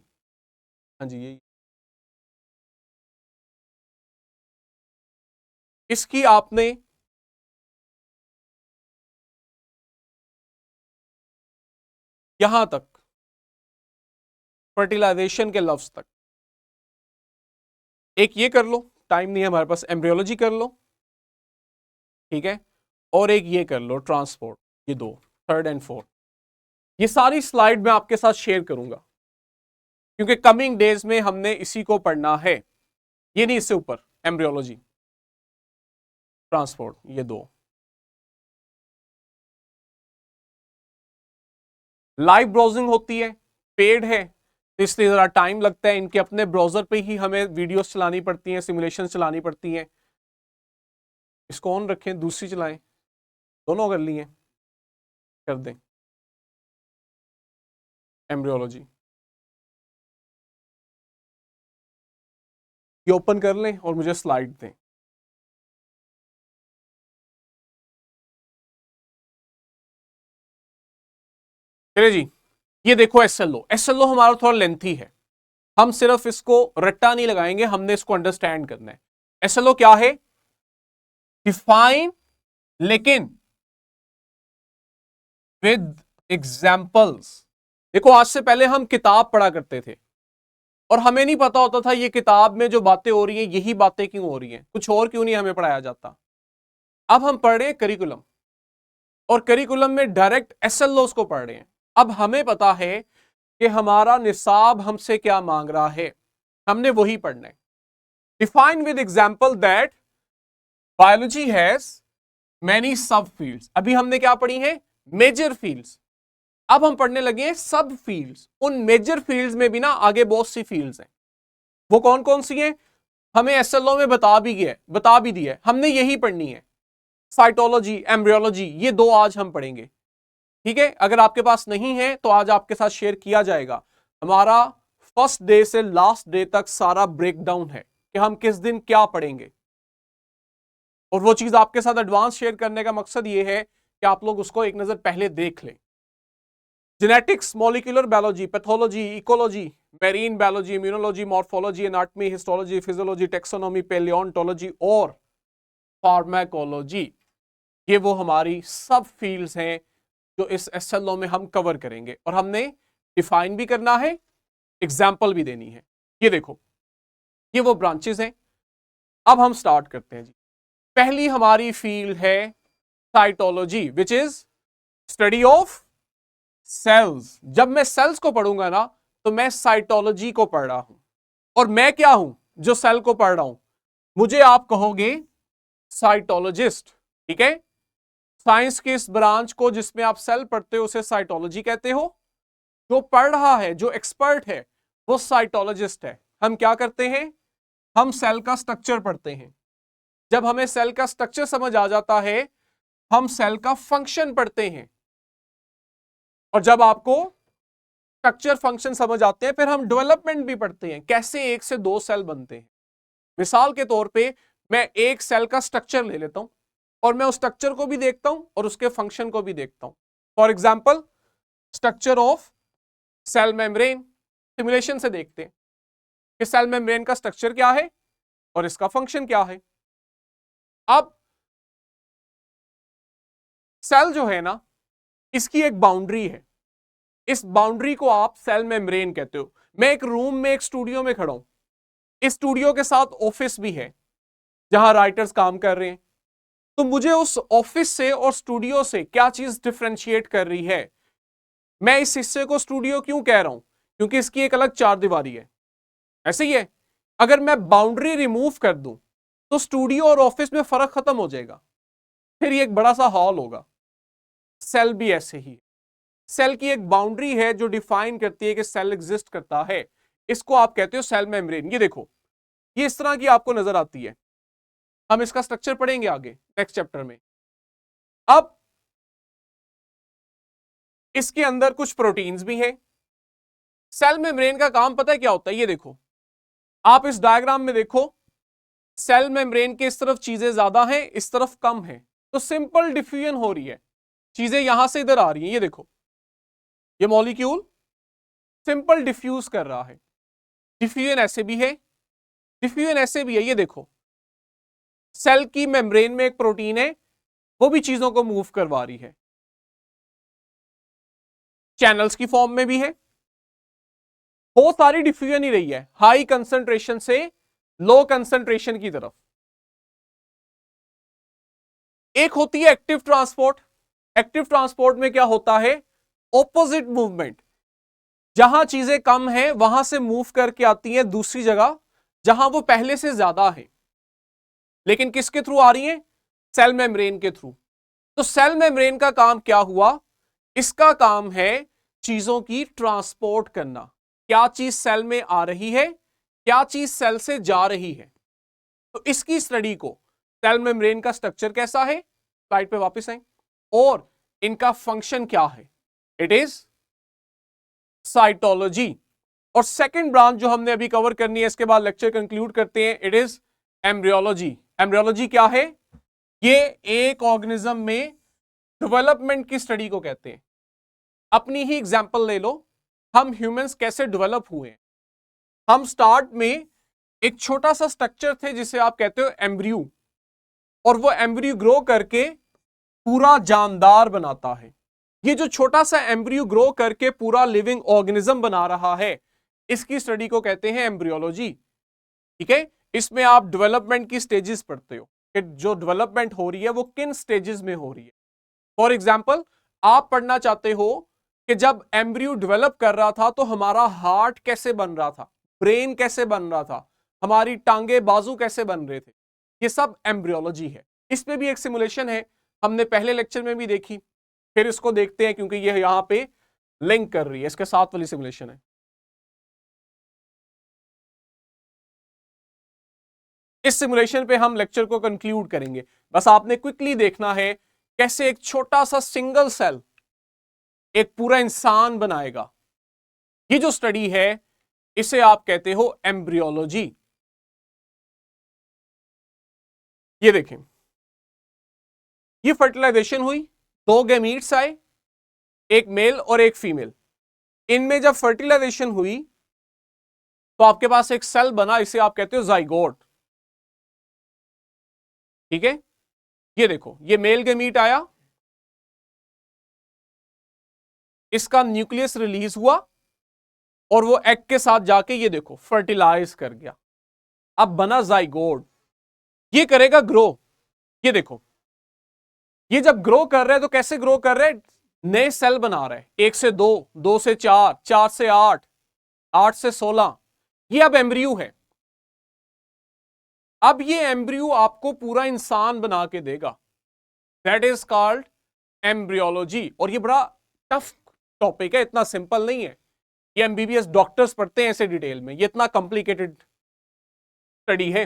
हाँ जी यही। इसकी आपने यहां तक फर्टिलाइजेशन के लफ्ज तक, एक ये कर लो, टाइम नहीं है हमारे पास, एम्ब्रियोलॉजी कर लो, ठीक है, और एक ये कर लो ट्रांसपोर्ट। ये 2, 3rd and 4th, ये सारी स्लाइड मैं आपके साथ शेयर करूंगा क्योंकि कमिंग डेज में हमने इसी को पढ़ना है। ये नहीं, इससे ऊपर एम्ब्रियोलॉजी, ट्रांसपोर्ट, ये 2। लाइव ब्राउजिंग होती है, पेड है, तो इसलिए जरा टाइम लगता है। इनके अपने ब्राउजर पे ही हमें वीडियोस चलानी पड़ती हैं, सिमुलेशन चलानी पड़ती हैं। इसको ऑन रखें, दूसरी चलाएं, दोनों कर लिए, कर दें। एम्ब्रियोलॉजी ये ओपन कर लें और मुझे स्लाइड दें। चलिए जी, ये देखो एसएलओ। एसएलओ हमारा थोड़ा लेंथी है, हम सिर्फ इसको रट्टा नहीं लगाएंगे, हमने इसको अंडरस्टैंड करना है। एसएलओ क्या है? डिफाइन लेकिन विद एग्जाम्पल्स। देखो आज से पहले हम किताब पढ़ा करते थे और हमें नहीं पता होता था ये किताब में जो बातें हो रही हैं यही बातें क्यों हो रही हैं, कुछ और क्यों नहीं हमें पढ़ाया जाता। अब हम पढ़ रहे हैं करिकुलम, और करिकुलम में डायरेक्ट एसएलओस को पढ़ रहे हैं। अब हमें पता है कि हमारा निसाब हमसे क्या मांग रहा है, हमने वही पढ़ना है। Define with example that biology has many sub fields. अभी हमने क्या पढ़ी है? Major fields. अब हम पढ़ने लगे हैं सब फील्ड्स। उन मेजर फील्ड्स में भी ना आगे बहुत सी फील्ड्स हैं। वो कौन कौन सी हैं? हमें एसएलओ में बता भी दिया है, हमने यही पढ़नी है। साइटोलॉजी, एम्ब्रियोलॉजी, ये दो आज हम पढ़ेंगे, ठीक है। अगर आपके पास नहीं है तो आज आपके साथ शेयर किया जाएगा। हमारा फर्स्ट डे से लास्ट डे तक सारा ब्रेकडाउन है कि हम किस दिन क्या पढ़ेंगे, और वो चीज आपके साथ एडवांस शेयर करने का मकसद ये है कि आप लोग उसको एक नजर पहले देख लें। Genetics, molecular biology, pathology, ecology, marine biology, immunology, morphology, anatomy, histology, physiology, taxonomy, palaeontology और फार्माकोलॉजी, ये वो हमारी सब फील्ड्स हैं जो इस एसएलओ में हम कवर करेंगे, और हमने डिफाइन भी करना है, एग्जाम्पल भी देनी है। ये देखो, ये वो ब्रांचेस हैं। अब हम स्टार्ट करते हैं जी। पहली हमारी फील्ड है cytology, which is study of cells. जब मैं सेल्स को पढ़ूंगा ना तो मैं साइटोलॉजी को पढ़ रहा हूं, और मैं क्या हूं जो सेल को पढ़ रहा हूं? मुझे आप कहोगे साइटोलॉजिस्ट, ठीक है। साइंस के इस ब्रांच को जिसमें आप सेल पढ़ते हो उसे साइटोलॉजी कहते हो। जो पढ़ रहा है, जो एक्सपर्ट है, वो साइटोलॉजिस्ट है। हम क्या करते हैं? हम सेल का स्ट्रक्चर पढ़ते हैं। जब हमें सेल का स्ट्रक्चर समझ आ जाता है, हम सेल का फंक्शन पढ़ते हैं, और जब आपको स्ट्रक्चर फंक्शन समझ आते हैं फिर हम डेवलपमेंट भी पढ़ते हैं, कैसे एक से दो सेल बनते हैं। मिसाल के तौर पे मैं एक सेल का स्ट्रक्चर ले लेता हूं और मैं उस स्ट्रक्चर को भी देखता हूं और उसके फंक्शन को भी देखता हूं। For example, structure of cell membrane, simulation से देखते हैं कि सेल मेम्ब्रेन का स्ट्रक्चर क्या है और इसका फंक्शन क्या है। अब सेल जो है ना, इसकी एक बाउंड्री है, इस बाउंड्री को आप सेल मेम्ब्रेन कहते हो। मैं एक रूम में, एक स्टूडियो में खड़ा हूं, इस स्टूडियो के साथ ऑफिस भी है जहां राइटर्स काम कर रहे हैं, तो मुझे उस ऑफिस से और स्टूडियो से क्या चीज डिफरेंशिएट कर रही है? मैं इस हिस्से को स्टूडियो क्यों कह रहा हूं? क्योंकि इसकी एक अलग चार दीवारी है। ऐसे ही है, अगर मैं बाउंड्री रिमूव कर दूं तो स्टूडियो और ऑफिस में फर्क खत्म हो जाएगा, फिर ये एक बड़ा सा हॉल होगा। सेल भी ऐसे ही, सेल की एक बाउंड्री है जो डिफाइन करती है कि सेल एग्जिस्ट करता है, इसको आप कहते हो सेल मेम्ब्रेन। ये देखो, ये इस तरह की आपको नजर आती है। हम इसका स्ट्रक्चर पढ़ेंगे आगे नेक्स्ट चैप्टर में। अब इसके अंदर कुछ प्रोटीन्स भी हैं। सेल मेम्ब्रेन का काम पता है क्या होता है? ये देखो, आप इस डायग्राम में देखो, सेल मेम्ब्रेन के इस तरफ चीजें ज्यादा हैं, इस तरफ कम है, तो सिंपल डिफ्यूजन हो रही है, चीजें यहां से इधर आ रही हैं। ये देखो, ये मॉलिक्यूल सिंपल डिफ्यूज कर रहा है। डिफ्यूजन ऐसे भी है, डिफ्यूजन ऐसे भी है। ये देखो, सेल की मेम्ब्रेन में एक प्रोटीन है, वो भी चीजों को मूव करवा रही है, चैनल्स की फॉर्म में भी है। वो सारी डिफ्यूजन ही रही है, हाई कंसंट्रेशन से लो कंसंट्रेशन की तरफ। एक होती है एक्टिव ट्रांसपोर्ट। एक्टिव ट्रांसपोर्ट में क्या होता है? ऑपोजिट मूवमेंट, जहां चीजें कम हैं वहां से मूव करके आती हैं दूसरी जगह जहां वो पहले से ज्यादा है, लेकिन किसके थ्रू आ रही हैं? सेल मेम्ब्रेन के थ्रू। तो सेल मेम्ब्रेन का काम क्या हुआ? इसका काम है चीजों की ट्रांसपोर्ट करना। क्या चीज सेल में आ रही है, क्या चीज सेल से जा रही है। तो इसकी स्टडी को, सेल मेम्ब्रेन का स्ट्रक्चर कैसा है, स्लाइड पे वापस आए, और इनका फंक्शन क्या है, इट इज साइटोलॉजी। और सेकंड ब्रांच जो हमने अभी कवर करनी है, इसके बाद लेक्चर कंक्लूड करते हैं, इट इज एम्ब्रियोलॉजी। एम्ब्रियोलॉजी क्या है? ये एक ऑर्गेनिज्म में डेवलपमेंट की स्टडी को कहते हैं। अपनी ही एग्जांपल ले लो, हम ह्यूमंस कैसे डेवलप हुए हैं। हम स्टार्ट में एक छोटा सा स्ट्रक्चर थे जिसे आप कहते हो एम्ब्रियो, और वो एम्ब्रियो ग्रो करके पूरा जानदार बनाता है। ये जो छोटा सा एम्ब्रियो ग्रो करके पूरा लिविंग ऑर्गेनिज्म बना रहा है, इसकी स्टडी को कहते हैं एम्ब्रियोलॉजी, ठीक है। इसमें आप डेवलपमेंट की स्टेजेस पढ़ते हो कि जो डेवलपमेंट हो रही है वो किन स्टेजेस में हो रही है। फॉर एग्जाम्पल, आप पढ़ना चाहते हो कि जब एम्ब्रियो डेवलप कर रहा था तो हमारा हार्ट कैसे बन रहा था, ब्रेन कैसे बन रहा था, हमारी टांगे बाजू कैसे बन रहे थे, ये सब एम्ब्रियोलॉजी है। इसमें भी एक सिमुलेशन है, हमने पहले लेक्चर में भी देखी, फिर इसको देखते हैं क्योंकि ये यहां पे लिंक कर रही है, इसके साथ वाली सिमुलेशन है। इस सिमुलेशन पे हम लेक्चर को कंक्लूड करेंगे। बस आपने क्विकली देखना है कैसे एक छोटा सा सिंगल सेल एक पूरा इंसान बनाएगा। ये जो स्टडी है इसे आप कहते हो एम्ब्रियोलॉजी। ये देखें, ये फर्टिलाइजेशन हुई, 2 गैमीट्स आए, एक मेल और एक फीमेल। इनमें जब फर्टिलाइजेशन हुई तो आपके पास एक सेल बना, इसे आप कहते हो जाइगोट। ठीक है, ये देखो, ये मेल गैमीट आया, इसका न्यूक्लियस रिलीज हुआ और वो एग के साथ जाके ये देखो फर्टिलाइज कर गया, अब बना जाइगोट। ये करेगा ग्रो। ये देखो, ये जब ग्रो कर रहे हैं तो कैसे ग्रो कर रहे हैं, नए सेल बना रहे हैं, 1 से 2, 2 से 4, 4 से 8, 8 से 16। ये अब एम्ब्रियो है। अब ये एम्ब्रियो आपको पूरा इंसान बना के देगा, दैट इज कॉल्ड एम्ब्रियोलॉजी। और ये बड़ा टफ टॉपिक है, इतना सिंपल नहीं है। ये एमबीबीएस डॉक्टर्स पढ़ते हैं ऐसे डिटेल में, ये इतना कॉम्प्लिकेटेड स्टडी है।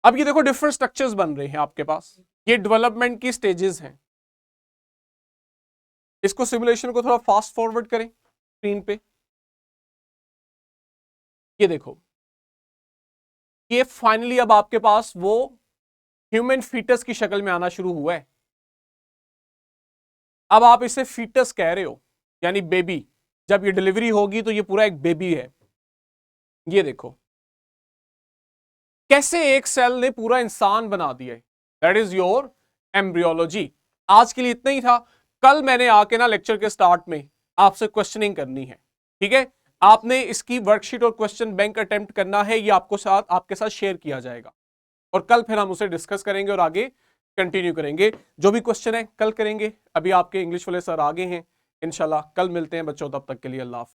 अब ये देखो डिफरेंट स्ट्रक्चर्स बन रहे हैं आपके पास, ये डेवलपमेंट की स्टेजेस हैं। इसको सिमुलेशन को थोड़ा फास्ट फॉरवर्ड करें स्क्रीन पे। ये देखो, ये फाइनली अब आपके पास वो ह्यूमन फीटस की शक्ल में आना शुरू हुआ है। अब आप इसे फीटस कह रहे हो, यानी बेबी। जब ये डिलीवरी होगी तो ये पूरा एक बेबी है। ये देखो कैसे एक सेल ने पूरा इंसान बना दिया है, दैट इज योर एम्ब्रियोलॉजी। आज के लिए इतना ही था। कल मैंने आके ना लेक्चर के स्टार्ट में आपसे क्वेश्चनिंग करनी है, ठीक है। आपने इसकी वर्कशीट और क्वेश्चन बैंक अटेम्प्ट करना है, ये आपके साथ शेयर किया जाएगा और कल फिर हम उसे डिस्कस करेंगे और आगे कंटिन्यू करेंगे। जो भी क्वेश्चन है कल करेंगे। अभी आपके इंग्लिश वाले सर आगे हैं, इंशाल्लाह कल मिलते हैं बच्चों, तब तक के लिए अल्लाह हाफ़िज़।